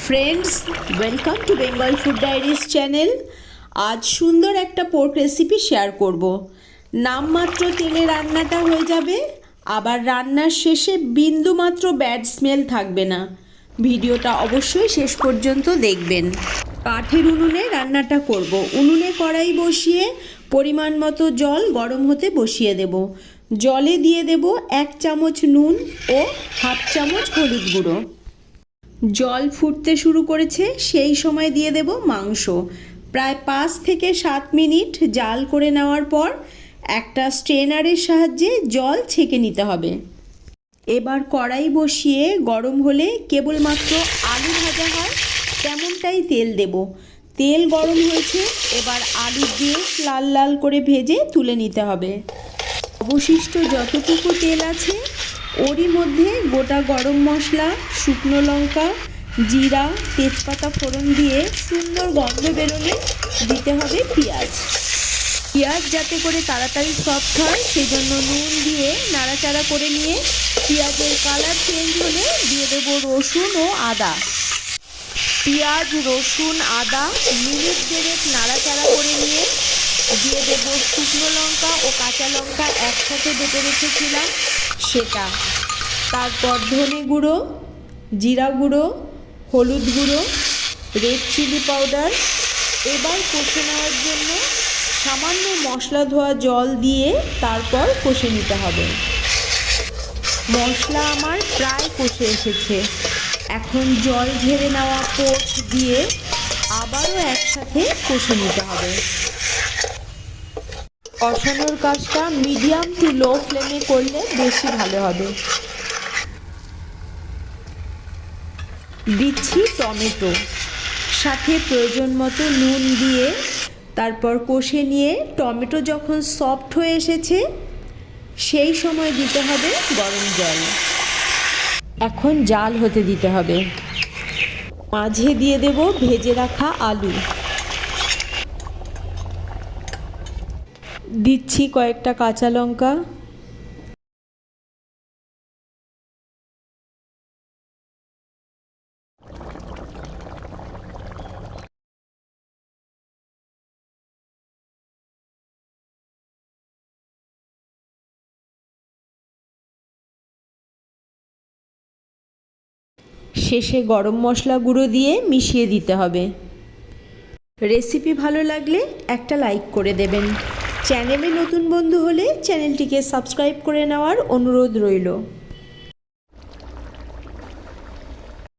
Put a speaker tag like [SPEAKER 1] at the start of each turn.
[SPEAKER 1] Friends, welcome to Bengal food diaries channel. আজ সুন্দর একটা পোর্ক রেসিপি শেয়ার করব। নামমাত্র তেলে রান্নাটা হয়ে যাবে, আবার রান্নার শেষে বিন্দুমাত্র ব্যাড স্মেল থাকবে না। ভিডিওটা অবশ্যই শেষ পর্যন্ত দেখবেন। কাঠের উনুনে রান্নাটা করব। উনুনে কড়াই বসিয়ে পরিমাণ মতো জল গরম হতে বসিয়ে দেব। জলে দিয়ে দেব 1 চামচ নুন ও হাফ চামচ হলুদ গুঁড়ো। জল ফুটতে শুরু করেছে, সেই সময় দিয়ে দেব মাংস। প্রায় 5 থেকে 7 মিনিট জাল করে নেওয়ার পর একটা স্ট্রেনারের সাহায্যে জল ছেঁকে নিতে হবে। এবার কড়াই বসিয়ে গরম হলে কেবলমাত্র আলু ভাজা হয় তেমনটাই তেল দেব। তেল গরম হয়েছে, এবার আলু দিয়ে লাল লাল করে ভেজে তুলে নিতে হবে। অবশিষ্ট যতটুকু তেল আছে ওরই মধ্যে গোটা গরম মশলা, শুকনো লঙ্কা, জিরা, তেজপাতা ফোড়ন দিয়ে সুন্দর গন্ধ বেরোলে দিতে হবে পেঁয়াজ। পেঁয়াজ যাতে করে তাড়াতাড়ি সফট হয় সেজন্য নুন দিয়ে নাড়াচাড়া করে নিয়ে পেঁয়াজের কালার চেঞ্জ হলে দিয়ে দেবো রসুন ও আদা। পেঁয়াজ, রসুন, আদা মিনিট দেড়েক নাড়াচাড়া করে নিয়ে দিয়ে দেবো শুকনো লঙ্কা ও কাঁচা লঙ্কা একসাথে বেটে রেখেছিলাম সেটা। তারপর ধনে গুঁড়ো, জিরা গুঁড়ো, হলুদ গুঁড়ো, রেড চিলি পাউডার। এবার কষে নেওয়ার জন্য সামান্য মশলা ধোয়া জল দিয়ে তারপর কষে নিতে হবে। মশলা আমার প্রায় কষে এসেছে। এখন জল ঝেড়ে নেওয়া পোর্ক দিয়ে আবারও একসাথে কষে নিতে হবে। কষানোর কাজটা মিডিয়াম টু লো ফ্লেমে করলে বেশি ভালো হবে। দিচ্ছি টমেটো, সাথে প্রয়োজন মতো নুন দিয়ে তারপর কষে নিয়ে টমেটো যখন সফট হয়ে এসেছে সেই সময় দিতে হবে গরম জল। এখন জাল হতে দিতে হবে। মাঝে দিয়ে দেব ভেজে রাখা আলু। দিচ্ছি কয়েকটা কাঁচা লঙ্কা। শেষে গরম মশলা গুঁড়ো দিয়ে মিশিয়ে দিতে হবে। রেসিপি ভালো লাগলে একটা লাইক করে দেবেন। চ্যানেলে নতুন বন্ধু হলে চ্যানেলটিকে সাবস্ক্রাইব করে নেওয়ার অনুরোধ রইল।